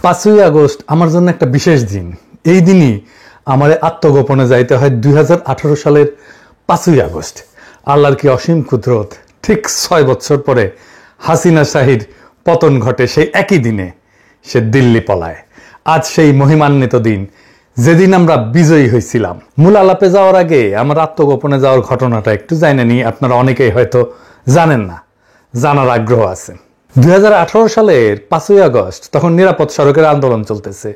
5ই August আমার জন্য একটা বিশেষ দিন। এই দিনই আমার আত্মগোপনে যাইতে হয় 2018 সালের 5ই আগস্ট। আল্লাহর কি অসীম কুদরত, ঠিক 6 বছর পরে হাসিনা শাহীর পতন ঘটে সেই একই দিনে। সে দিল্লি পলায়। আজ সেই মহিমান্বিত দিন, যেদিন আমরা বিজয়ী হয়েছিলাম। মূল আলাপে যাওয়ার আগে আমার আত্মগোপনে যাওয়ার ঘটনাটা একটু জানেন নি। আপনারা অনেকেই হয়তো জানেন না, জানার আগ্রহ আছে। 2018 সালের 5ই আগস্ট তখন নিরাপদ সড়কের আন্দোলন চলতেছে।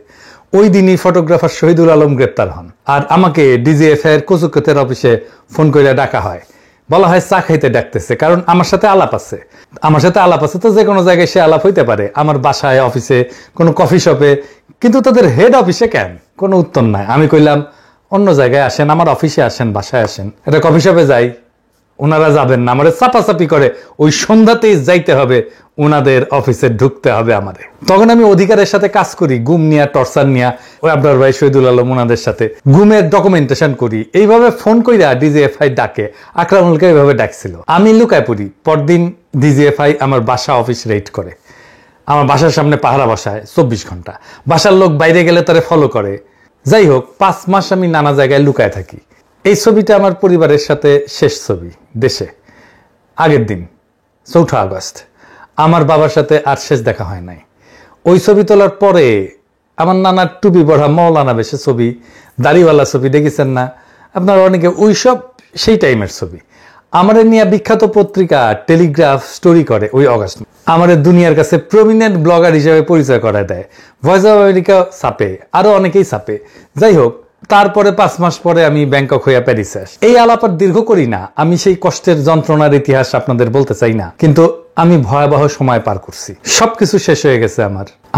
ওই দিনই ফটোগ্রাফার শহীদুল আলম গ্রেপ্তার হন। আর আমাকে ডিজিএফআই এর কচুকতের অফিসে ফোন করে ডাকা হয়। বলা হয় চা খাইতে ডাকতেছে, কারণ আমার সাথে আলাপ আছে। আমার সাথে আলাপ আছে তো যে কোনো জায়গায় সে আলাপ হইতে পারে, আমার বাসায়, অফিসে, কোনো কফি শপে। কিন্তু তাদের হেড অফিসে কেন? কোনো উত্তর নাই। আমি কইলাম অন্য জায়গায় আসেন, আমার অফিসে আসেন, বাসায় আসেন। এটা কফি শপে যাই, ওনারা যাবেন না। আমাদের চাপাচাপি করে ওই সন্ধ্যাতেই যাইতে হবে, ওনাদের অফিসে ঢুকতে হবে আমাদের। তখন আমি অধিকারের সাথে কাজ করি, গুম নিয়ে, টর্চার নিয়ে, ওই আবরার ভাই, শহীদুল আলম, ওনাদের সাথে গুমের ডকুমেন্টেশন করি। এইভাবে ফোন কইরা ডিজিএফআই ডাকে, আকরামুলকে এইভাবে ডাকছিল। আমি লুকায় পড়ি। পরদিন ডিজিএফআই আমার বাসা অফিস রেড করে। আমার বাসার সামনে পাহারা বসায় 24 ঘন্টা। বাসার লোক বাইরে গেলে তারে ফলো করে। যাই হোক, 5 মাস আমি নানা জায়গায় লুকায় থাকি। এই ছবিটা আমার পরিবারের সাথে শেষ ছবি দেশে। আগের দিন 4 আগস্ট আমার বাবার সাথে আর শেষ দেখা হয় নাই। ওই ছবি তোলার পরে আমার নানার টুপি পড়া মৌলানা বেশে ছবি, দাড়িওয়ালা ছবি দেখেছেন না আপনারা অনেকে? ওইসব সেই টাইমের ছবি। আমাদের নিয়ে বিখ্যাত পত্রিকা টেলিগ্রাফ স্টোরি করে ওই অগাস্ট। আমাদের দুনিয়ার কাছে প্রমিনেন্ট ব্লগার হিসেবে পরিচয় করায় দেয়। ভয়েস অফ আমেরিকা ছাপে, আরো অনেকেই ছাপে। যাই হোক, তারপরে 5 মাস পরে আমি ব্যাংকক হইয়া প্যারিসে আসি। এই আলাপ আর দীর্ঘ করি না। আমি সেই কষ্টের যন্ত্রণার ইতিহাস আপনাদের বলতে চাই না, কিন্তু আমি ভয়াবহ সময় পার করছি। সবকিছু শেষ হয়ে গেছে।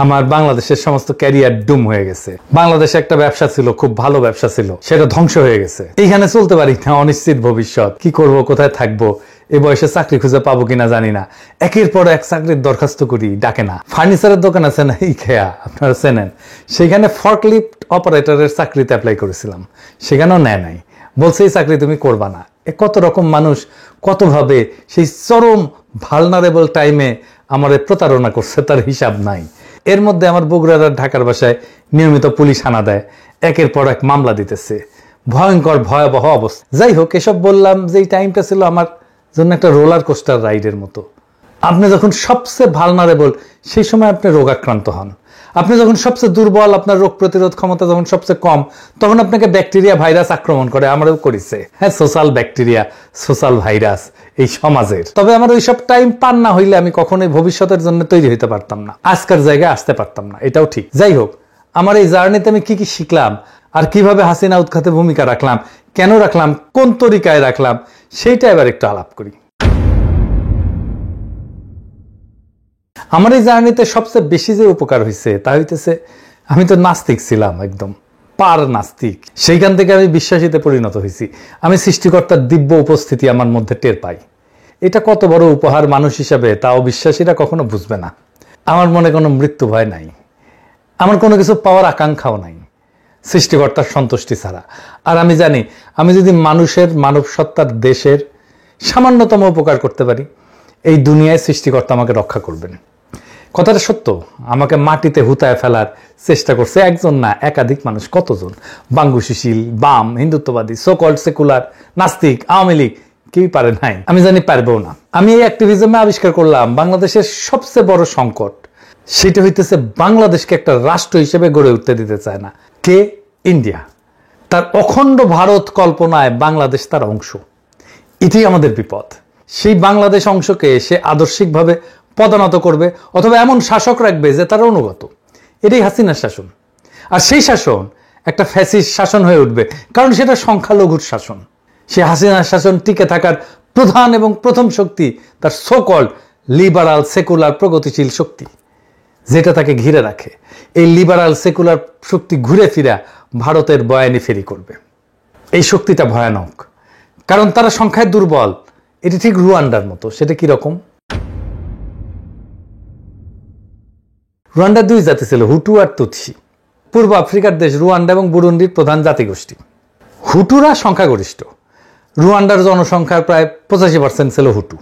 আমার বাংলাদেশের সমস্ত ক্যারিয়ার ডুম হয়ে গেছে। বাংলাদেশে একটা ব্যবসা ছিল, খুব ভালো ব্যবসা ছিল, সেটা ধ্বংস হয়ে গেছে। এইখানে চলতে পারি না, অনিশ্চিত ভবিষ্যৎ। কি করব, কোথায় থাকবো? এ বয়সে চাকরি খুঁজে পাবো কিনা জানি না। একের পর এক চাকরির দরখাস্ত করি, ডাকে না। ফার্নিচারের দোকান আছে না, ইকেয়া, আপনারা চেনেন, সেখানে ফর্কলিফট অপারেটরের চাকরিতে অ্যাপ্লাই করেছিলাম, সেখানেও নেয় নাই। বলছে এই চাকরি তুমি করবা না। কত রকম মানুষ কতভাবে সেই চরম ভালনারেবল টাইমে আমার প্রতারণা করছে, তার হিসাব নাই। এর মধ্যে আমার বগুড়ার ঢাকার বাসায় নিয়মিত পুলিশ হানা দেয়, একের পর এক মামলা দিতেছে। ভয়ঙ্কর ভয়াবহ অবস্থা। যাই হোক, এসব বললাম যে এই টাইমটা ছিল আমার জন্য একটা রোলার কোস্টার রাইডের মতো। আপনি যখন সবচেয়ে ভালনারেবল, সেই সময় আপনি রোগাক্রান্ত হন। আপনি যখন সবচেয়ে দুর্বল, আপনার রোগ প্রতিরোধ ক্ষমতা যখন সবচেয়ে কম, তখন আপনাকে ব্যাকটেরিয়া, ভাইরাস আক্রমণ করে। আমারও করেছে। হ্যাঁ, সোশ্যাল ব্যাকটেরিয়া, সোশ্যাল ভাইরাস এই সমাজের। তবে আমার ওইসব টাইম পার না হইলে আমি কখনোই ভবিষ্যতের জন্য তৈরি হইতে পারতাম না, আজকের জায়গায় আসতে পারতাম না, এটাও ঠিক। যাই হোক, আমার এই জার্নিতে আমি কি কি শিখলাম, আর কিভাবে হাসিনা উৎখাতে ভূমিকা রাখলাম, কেন রাখলাম, কোন তরিকায় রাখলাম, সেইটা এবার একটু আলাপ করি। আমার এই জার্নিতে সবচেয়ে বেশি যে উপকার হয়েছে তা হইতেছে, আমি তো নাস্তিক ছিলাম, একদম পার নাস্তিক। সেইখান থেকে আমি বিশ্বাসীতে পরিণত হয়েছি। আমি সৃষ্টিকর্তার দিব্য উপস্থিতি আমার মধ্যে টের পাই। এটা কত বড় উপহার মানুষ হিসাবে, তাও বিশ্বাসীরা কখনো বুঝবে না। আমার মনে কোনো মৃত্যু ভয় নাই, আমার কোনো কিছু পাওয়ার আকাঙ্ক্ষাও নাই সৃষ্টিকর্তার সন্তুষ্টি ছাড়া। আর আমি জানি, আমি যদি মানুষের, মানব সত্তার, দেশের সামান্যতম উপকার করতে পারি, এই দুনিয়ায় সৃষ্টিকর্তা আমাকে রক্ষা করবেন। কথাটা সত্য। আমাকে মাটিতে হুতায় ফেলার চেষ্টা করছে একজন না, একাধিক মানুষ। কতজন? বাঙ্গু সুশীল, বাম, হিন্দুত্ববাদী, সোকল্ড সেকুলার, নাস্তিক, আওয়ামী লীগ, কেউই পারে নাই। আমি জানি পারবেও না। আমি এই অ্যাক্টিভিজমে আবিষ্কার করলাম বাংলাদেশের সবচেয়ে বড় সংকট। সেটা হইতেছে বাংলাদেশকে একটা রাষ্ট্র হিসেবে গড়ে উঠতে দিতে চায় না কে? ইন্ডিয়া। তার অখণ্ড ভারত কল্পনায় বাংলাদেশ তার অংশ। এটাই আমাদের বিপদ। সেই বাংলাদেশ অংশকে সে আদর্শিকভাবে পদানত করবে, অথবা এমন শাসক রাখবে যে তার অনুগত। এটাই হাসিনার শাসন। আর সেই শাসন একটা ফ্যাসিস্ট শাসন হয়ে উঠবে, কারণ সেটা সংখ্যালঘুর শাসন। সে হাসিনার শাসন টিকে থাকার প্রধান এবং প্রথম শক্তি তার সোকল্ড লিবারাল সেকুলার প্রগতিশীল শক্তি, যেটা তাকে ঘিরে রাখে। এই লিবারাল সেকুলার শক্তি ঘুরে ফিরা ভারতের বয়ানি ফেরি করবে। এই শক্তিটা ভয়ানক, কারণ তারা সংখ্যায় দুর্বল। এটি ঠিক রুয়ান্ডার মতো। সেটা কি রকম? রুয়ান্ডার 2 জাতি ছিল, হুটু আর তুৎসি। পূর্ব আফ্রিকার দেশ রুয়ান্ডা এবং বুরুন্ডির প্রধান জাতিগোষ্ঠী। হুটুরা সংখ্যাগরিষ্ঠ। রুয়ান্ডার জনসংখ্যার প্রায় 85% ছিল হুটু,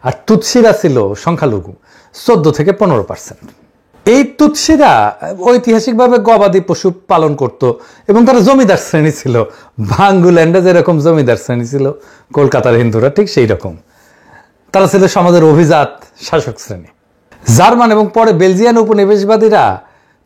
আর তুৎসিরা ছিল সংখ্যালঘু, 14 থেকে 15%। এই তুৎসিরা ঐতিহাসিকভাবে গবাদি পশু পালন করত এবং তারা জমিদার শ্রেণী ছিল। বাঙ্গুল্যান্ডে যেরকম জমিদার শ্রেণী ছিল কলকাতার হিন্দুরা ঠিক সেই রকম। তারা ছিল সমাজের অভিজাত শাসক শ্রেণী। জার্মান এবং পরে বেলজিয়ান উপনিবেশবাদীরা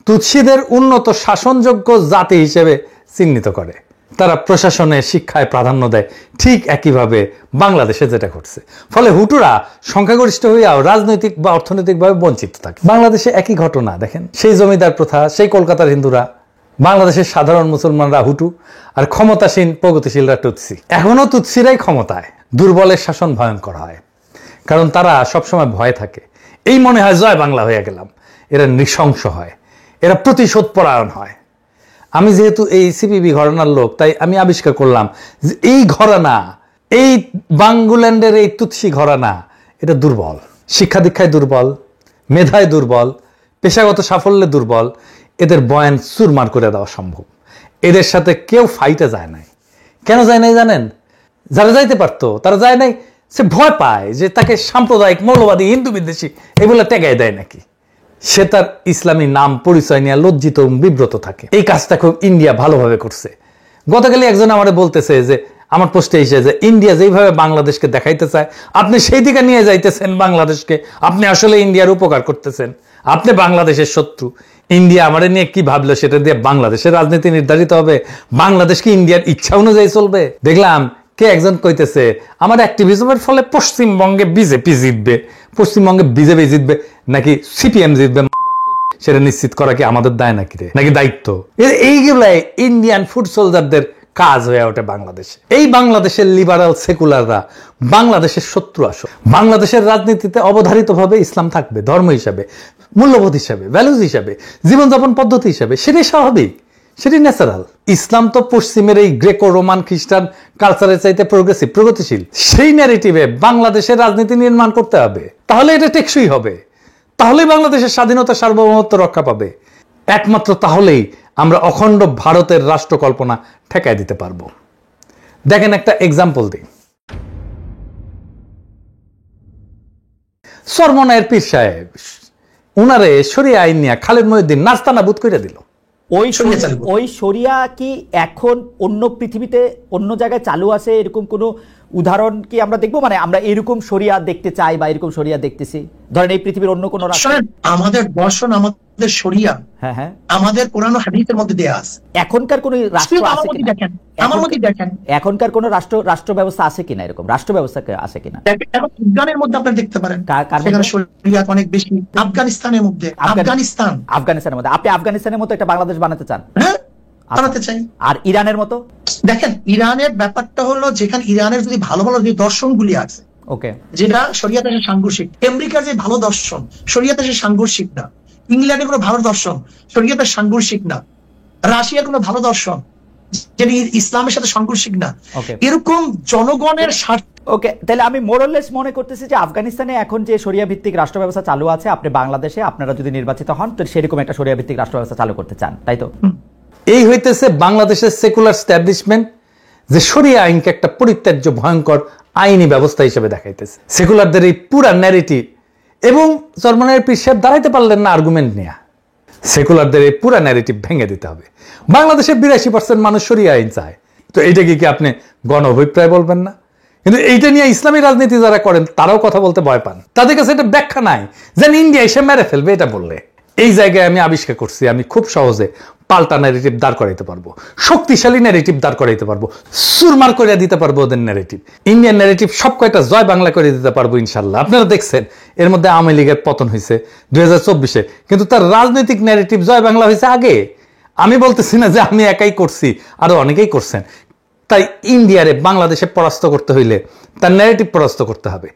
তুৎসিদের উন্নত শাসনযোগ্য জাতি হিসেবে চিহ্নিত করে। তারা প্রশাসনে শিক্ষায় প্রাধান্য দেয়, ঠিক একইভাবে বাংলাদেশে যেটা ঘটছে। ফলে হুটুরা সংখ্যাগরিষ্ঠ হইয়াও রাজনৈতিক বা অর্থনৈতিকভাবে বঞ্চিত থাকে। বাংলাদেশে একই ঘটনা দেখেন, সেই জমিদার প্রথা, সেই কলকাতার হিন্দুরা, বাংলাদেশের সাধারণ মুসলমানরা হুটু, আর ক্ষমতাসীন প্রগতিশীলরা তুৎসি। এখনো তুৎসিরাই ক্ষমতায়। দুর্বলের শাসন ভয়ঙ্কর হয়, কারণ তারা সবসময় ভয়ে থাকে। এই মনে হয় জয় বাংলা হয়ে গেলাম। এরা নৃশংস হয়, এরা প্রতিশোধ পরায়ণ হয়। আমি যেহেতু এই সিপিবি ঘরানার লোক, তাই আমি আবিষ্কার করলাম যে এই ঘরানা, এই বাঙ্গুল্যান্ডের এই তুৎসি ঘরানা, এটা দুর্বল। শিক্ষা দীক্ষায় দুর্বল, মেধায় দুর্বল, পেশাগত সাফল্যে দুর্বল। এদের বয়ান চুরমার করে দেওয়া সম্ভব। এদের সাথে কেউ ফাইটে যায় নাই। কেন যায় নাই জানেন? যারা যাইতে পারতো তারা যায় নাই। সে ভয় পায় যে তাকে সাম্প্রদায়িক, মৌলবাদী, হিন্দু বিদ্বেষী এগুলো টেগাই দেয় নাকি। সে তার ইসলামী নাম পরিচয় নিয়ে লজ্জিত এবং বিব্রত থাকে। এই কাজটা খুব ইন্ডিয়া ভালোভাবে করছে। গতকালই একজন আমারে বলতেছে যে, আমার পোস্টে এসে যে ইন্ডিয়া যেইভাবে বাংলাদেশকে দেখাইতে চায়, আপনি সেই দিকে নিয়ে যাইতেছেন বাংলাদেশকে। আপনি আসলে ইন্ডিয়ার উপকার করতেছেন, আপনি বাংলাদেশের শত্রু। ইন্ডিয়া আমারে নিয়ে কি ভাবলো সেটা দিয়ে বাংলাদেশের রাজনীতি নির্ধারিত হবে? বাংলাদেশকে ইন্ডিয়ার ইচ্ছা অনুযায়ী চলবে? দেখলাম কে একজন কইতেছে আমার অ্যাক্টিভিজমের ফলে পশ্চিমবঙ্গে বিজেপি জিতবে। পশ্চিমবঙ্গে বিজেপি জিতবে নাকি সিপিএম জিতবে সেটা নিশ্চিত করা কি আমাদের দায় নাকি রে, নাকি দায়িত্ব? এইগুলাই ইন্ডিয়ান ফুড সোলজারদের কাজ হয়ে ওঠে বাংলাদেশে। এই বাংলাদেশের লিবারাল সেকুলাররা বাংলাদেশের শত্রু আসো। বাংলাদেশের রাজনীতিতে অবধারিতভাবে ইসলাম থাকবে, ধর্ম হিসাবে, মূল্যবোধ হিসাবে, ভ্যালুজ হিসাবে, জীবনযাপন পদ্ধতি হিসাবে। সেটাই স্বাভাবিক, সেটাই ন্যাচারাল। ইসলাম তো পশ্চিমের এই গ্রেকো রোমান খ্রিস্টান কালচারের চাইতে প্রোগ্রেসিভ, প্রগতিশীল। সেই ন্যারেটিভে বাংলাদেশের রাজনীতি নির্মাণ করতে হবে, তাহলে এটা টেকসই হবে। তাহলেই বাংলাদেশের স্বাধীনতা, সার্বভৌমত্ব রক্ষা পাবে। একমাত্র তাহলেই আমরা অখণ্ড ভারতের রাষ্ট্র কল্পনা ঠেকায় দিতে পারবো। দেখেন একটা এক্সাম্পল দিই। চরমনায়ের পীর সাহেব, উনারে শরিয়া আইন নিয়ে খালেদ মহিউদ্দিন নাস্তানাবুদ করে দিল। ওই শরিয়া কি এখন অন্য পৃথিবীতে অন্য জায়গায় চালু আছে? এরকম কোনো উদাহরণ কি আমরা দেখবো? মানে আমরা এরকম শরিয়া দেখতে চাই বা এরকম শরিয়া দেখতেছি, ধরেন এই পৃথিবীর অন্য কোনো রাষ্ট্র। আমাদের দর্শন, আমাদের শরিয়া, হ্যাঁ হ্যাঁ, আমাদের কোরআন ও হাদিসের মধ্যে দেয়া আছে। এখনকার কোন রাষ্ট্র আছে কিনা? আমার মধ্যে দেখেন, এখনকার কোন রাষ্ট্র ব্যবস্থা আছে কিনা, এরকম রাষ্ট্র ব্যবস্থা আছে কিনা? এখন আফগানের মধ্যে আপনি দেখতে পারেন, সেখানে শরিয়া অনেক বেশি। আফগানিস্তানের মধ্যে, আফগানিস্তানের মধ্যে আপনি আফগানিস্তানের মতো একটা বাংলাদেশ বানাতে চান? হ্যাঁ, বানাতে চাই। আর ইরানের মতো? দেখেন, ইরানের ব্যাপারটা হলো, যেখানে ইরানের যদি ভালো ভালো যে দর্শনগুলি আছে, ওকে, যেটা শরিয়াতে সাংঘর্ষিক। আমেরিকার যে ভালো দর্শন শরিয়াতে সাংঘর্ষিক না। ইংল্যান্ডের কোনো ভালো দর্শন শরিয়াতে সাংঘর্ষিক না। রাশিয়ার কোনো ভালো দর্শন যেটা ইসলামের সাথে সাংঘর্ষিক না। এরকম জনগণের স্বার্থ। ওকে, তাহলে আমি মোরাললেস মনে করতেছি যে আফগানিস্তানে এখন যে শরিয়া ভিত্তিক রাষ্ট্র ব্যবস্থা চালু আছে, আপনি বাংলাদেশে আপনারা যদি নির্বাচিত হন তো সেরকম একটা শরিয়া ভিত্তিক রাষ্ট্র ব্যবস্থা চালু করতে চান, তাই তো? এই হইতেছে বাংলাদেশের সেকুলার স্ট্যাবলিশমেন্ট, যে শরিয়া আইনকে একটা পরিত্যাজ্য ভয়ঙ্কর আইনি ব্যবস্থা হিসেবে দেখাইতেছে। সেকুলারদের এই পুরা ন্যারেটিভ, এবং চরমনায়ের পীর সাহেব দাঁড়াইতে পারলেন না আর্গুমেন্ট নিয়ে। সেকুলারদের এই পুরা ন্যারেটিভ ভেঙে দিতে হবে। বাংলাদেশের 82% মানুষ শরিয়া আইন চায়, তো এইটা কি আপনি গণ অভিপ্রায় বলবেন না? কিন্তু এইটা নিয়ে ইসলামী রাজনীতি যারা করেন তারাও কথা বলতে ভয় পান। তাদের কাছে এটা ব্যাখ্যা নাই, যেন ইন্ডিয়া এসে মেরে ফেলবে এটা বললে। এই জায়গায় আমি আবিষ্কার করছি আমি খুব সহজে পাল্টা ন্যারেটিভ দাঁড় করাইতে পারবো, শক্তিশালী ন্যারেটিভ দাঁড় করাইতে পারবো, সুরমার করে দিতে পারবো ওদের ন্যারেটিভ। ইন্ডিয়ান ন্যারেটিভ সব কয়টা জয় বাংলা করে দিতে পারবো ইনশাল্লাহ। আপনারা দেখছেন এর মধ্যে আওয়ামী লীগের পতন হয়েছে 2024-এ, কিন্তু তার রাজনৈতিক ন্যারেটিভ জয় বাংলা হয়েছে আগে। আমি বলতেছি না যে আমি একাই করছি, আরো অনেকেই করছেন। তাই ইন্ডিয়ারে বাংলাদেশে পরাস্ত করতে হইলে তার ন্যারেটিভ পরাস্ত করতে হবে,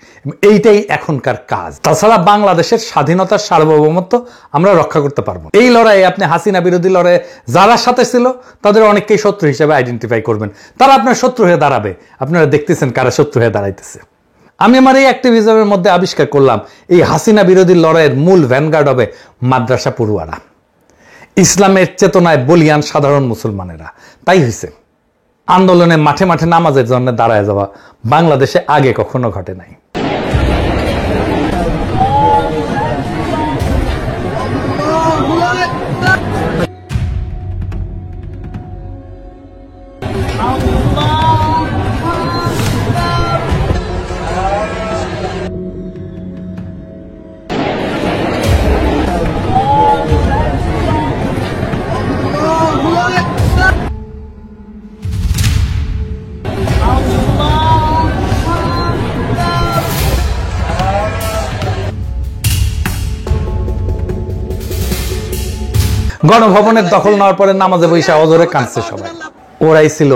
এইটাই এখনকার কাজ। তাছাড়া বাংলাদেশের স্বাধীনতার সার্বভৌমত্ব আমরা রক্ষা করতে পারবো। এই লড়াইয়ে আপনি হাসিনা বিরোধী লড়াইয়ে যারা সাথে ছিল তাদের অনেককেই শত্রু হিসেবে আইডেন্টিফাই করবেন, তারা আপনার শত্রু হয়ে দাঁড়াবে। আপনারা দেখতেছেন কারা শত্রু হয়ে দাঁড়াইতেছে। আমি আমার এই অ্যাক্টিভিজমের মধ্যে আবিষ্কার করলাম এই হাসিনা বিরোধী লড়াইয়ের মূল ভ্যানগার্ড হবে মাদ্রাসা পড়ুয়ারা, ইসলামের চেতনায় বলিয়ান সাধারণ মুসলমানেরা। তাই হয়েছে আন্দোলনে মাঠে মাঠে নামাজের জন্য দাঁড়ায় যাওয়া বাংলাদেশে আগে কখনো ঘটে নাই। গণভবনের দখল নেওয়ার পরে নামাজে বৈশা অজরে কাঁদছে সবাই। ওরাই ছিল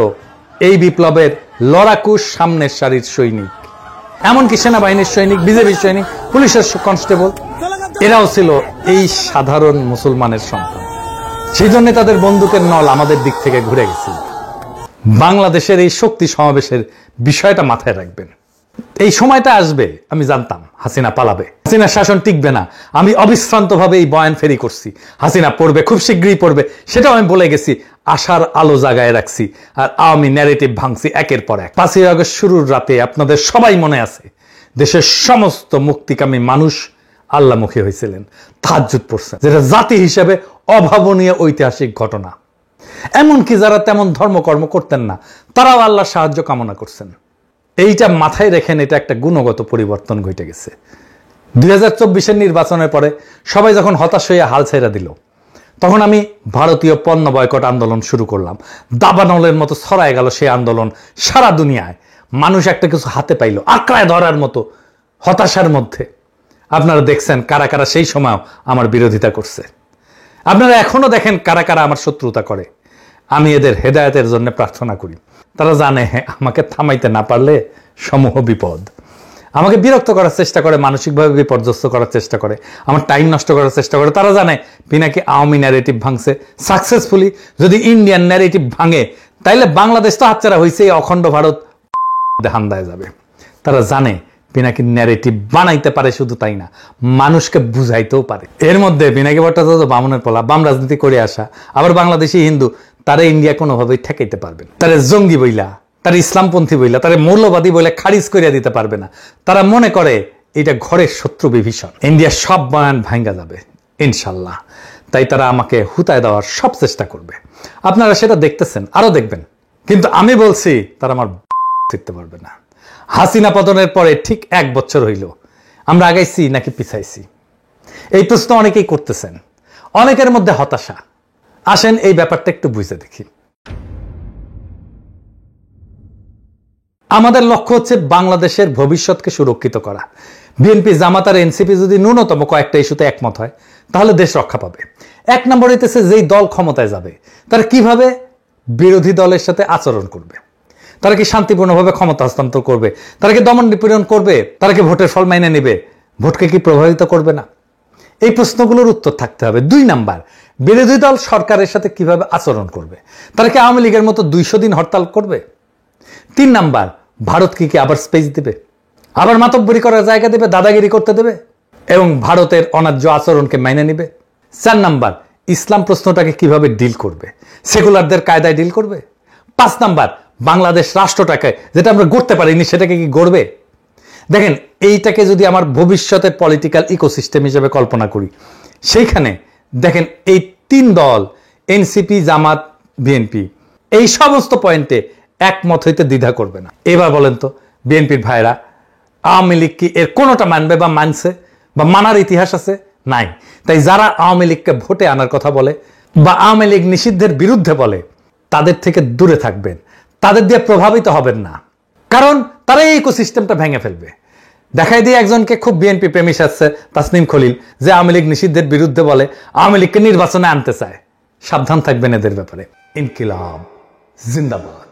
এই বিপ্লবের লড়াকু সামনের সারির সৈনিক, এমনকি সেনাবাহিনীর সৈনিক, বিজেপির সৈনিক, পুলিশের কনস্টেবল, এরাও ছিল এই সাধারণ মুসলমানের সন্তান। সেই জন্য তাদের বন্দুকের নল আমাদের দিক থেকে ঘুরে গেছিল। বাংলাদেশের এই শক্তি সমাবেশের বিষয়টা মাথায় রাখবেন। এই সময়টা আসবে, আমি জানতাম হাসিনা পালাবে, হাসিনার শাসন টিকবে না। আমি অবিশ্রান্তভাবে এই বয়ান ফেরি করছি, হাসিনা পড়বে, খুব শীঘ্রই পড়বে, সেটাও আমি বলে গেছি। আশার আলো জাগায় রাখছি, আর আওয়ামী ন্যারেটিভ ভাঙছি একের পর এক। 5ই আগস্ট শুরুর রাতে আপনাদের সবাই মনে আছে, দেশের সমস্ত মুক্তিকামী মানুষ আল্লাহমুখী হয়েছিলেন, তাহাজ্জুদ পড়ছেন, যেটা জাতি হিসেবে অভাবনীয় ঐতিহাসিক ঘটনা। এমনকি যারা তেমন ধর্মকর্ম করতেন না, তারাও আল্লাহর সাহায্য কামনা করছেন। এইটা মাথায় রেখেন, এটা একটা গুণগত পরিবর্তন ঘটে গেছে। 2024-এর নির্বাচনের পরে সবাই যখন হতাশ হয়ে হাল ছেড়ে দিল, তখন আমি ভারতীয় পণ্য বয়কট আন্দোলন শুরু করলাম। দাবানলের মতো ছড়ায় গেল সেই আন্দোলন সারা দুনিয়ায়। মানুষ একটা কিছু হাতে পাইল, আঁকড়ায় ধরার মতো হতাশার মধ্যে। আপনারা দেখছেন কারা কারা সেই সময় আমার বিরোধিতা করছে। আপনারা এখনো দেখেন কারা কারা আমার শত্রুতা করে। আমি এদের হেদায়েতের জন্য প্রার্থনা করি। তারা জানে আমাকে থামাইতে না পারলে সমূহ বিপদ। আমাকে বিরক্ত করার চেষ্টা করে, মানসিকভাবে বিপর্যস্ত করার চেষ্টা করে, আমার টাইম নষ্ট করার চেষ্টা করে। তারা জানে পিনাকি আওয়ামী ন্যারেটিভ ভাঙছে সাকসেসফুলি। যদি ইন্ডিয়ান ন্যারেটিভ ভাঙে, তাইলে বাংলাদেশ তো হাতছাড়া হয়েছে, অখণ্ড ভারত হান্দায় যাবে। তারা জানে পিনাকি ন্যারেটিভ বানাইতে পারে, শুধু তাই না, মানুষকে বুঝাইতেও পারে। এর মধ্যে পিনাকি ভট্টাচার্য বামনের পোলা, বাম রাজনীতি করে আসা, আবার বাংলাদেশি হিন্দু, তারা ইন্ডিয়া কোনোভাবেই ঠেকাইতে পারবে না। তারা জঙ্গি বইলা, তারা ইসলামপন্থী বইলা, তারা মৌলবাদী বইলা খারিজ করিয়া দিতে পারবে না। তারা মনে করে এটা ঘরের শত্রু বিভীষণ, ইন্ডিয়া সব বয়ান ভাঙ্গা যাবে ইনশাল্লাহ। তাই তারা আমাকে হুতায় দেওয়ার সব চেষ্টা করবে। আপনারা সেটা দেখতেছেন, আরো দেখবেন। কিন্তু আমি বলছি তারা আমার শিখতে পারবে না। হাসিনা পতনের পরে ঠিক 1 বছর হইল, আমরা আগাইছি নাকি পিছাইছি? এই প্রশ্ন অনেকেই করতেছেন, অনেকের মধ্যে হতাশা। আসেন এই ব্যাপারটা একটু বুঝে দেখি। আমাদের লক্ষ্য হচ্ছে বাংলাদেশের ভবিষ্যৎকে সুরক্ষিত করা। বিএনপি, জামাত আর এনসিপি যদি ন্যূনতম কয়েকটা ইস্যুতে একমত হয়, তাহলে দেশ রক্ষা পাবে। 1 নম্বর হইতেছে যেই দল ক্ষমতায় যাবে, তারা কিভাবে বিরোধী দলের সাথে আচরণ করবে। তারা কি শান্তিপূর্ণভাবে ক্ষমতা হস্তান্তর করবে? তারা কি দমন নিপীড়ন করবে? তারা কি ভোটের ফল মাইনে নেবে? ভোটকে কি প্রভাবিত করবে না? এই প্রশ্নগুলোর উত্তর থাকতে হবে। 2 নাম্বার, বিরোধী দল সরকারের সাথে কিভাবে আচরণ করবে। তারা কি আওয়ামী লীগের মতো 200 দিন হরতাল করবে? 3 নাম্বার, ভারত কি আবার স্পেস দিবে, আবার মাতব্বরি করার জায়গা দেবে, দাদাগিরি করতে দেবে এবং ভারতের অন্যায্য আচরণকে মেনে নেবে? 4 নাম্বার, ইসলাম প্রশ্নটাকে কিভাবে ডিল করবে, সেকুলারদের কায়দায় ডিল করবে? 5 নাম্বার, বাংলাদেশ রাষ্ট্রটাকে যেটা আমরা গড়তে পারিনি সেটাকে কি গড়বে? দেখেন, এইটাকে যদি আমার ভবিষ্যতের পলিটিক্যাল ইকোসিস্টেম হিসেবে কল্পনা করি, সেইখানে দেখেন এই 3 দল এনসিপি, জামাত, বিএনপি এই সমস্ত পয়েন্টে একমত হইতে দ্বিধা করবে না। এবার বলেন তো বিএনপির ভাইরা, আওয়ামী লীগ কি এর কোনোটা মানবে বা মানছে বা মানার ইতিহাস আছে? নাই। তাই যারা আওয়ামী লীগকে ভোটে আনার কথা বলে বা আওয়ামী লীগ নিষিদ্ধের বিরুদ্ধে বলে, তাদের থেকে দূরে থাকবেন, তাদের দিয়ে প্রভাবিত হবেন না। কারণ তারা এই ইকোসিস্টেমটা ভেঙে ফেলবে। দেখাই দিয়ে একজনকে খুব বিএনপি প্রেমী আসছে, তাসনিম খলিল, যে আওয়ামী লীগ নিষিদ্ধের বিরুদ্ধে বলে, আওয়ামী লীগকে নির্বাচনে আনতে চায়। সাবধান থাকবেন এদের ব্যাপারে। ইনকিলাব জিন্দাবাদ।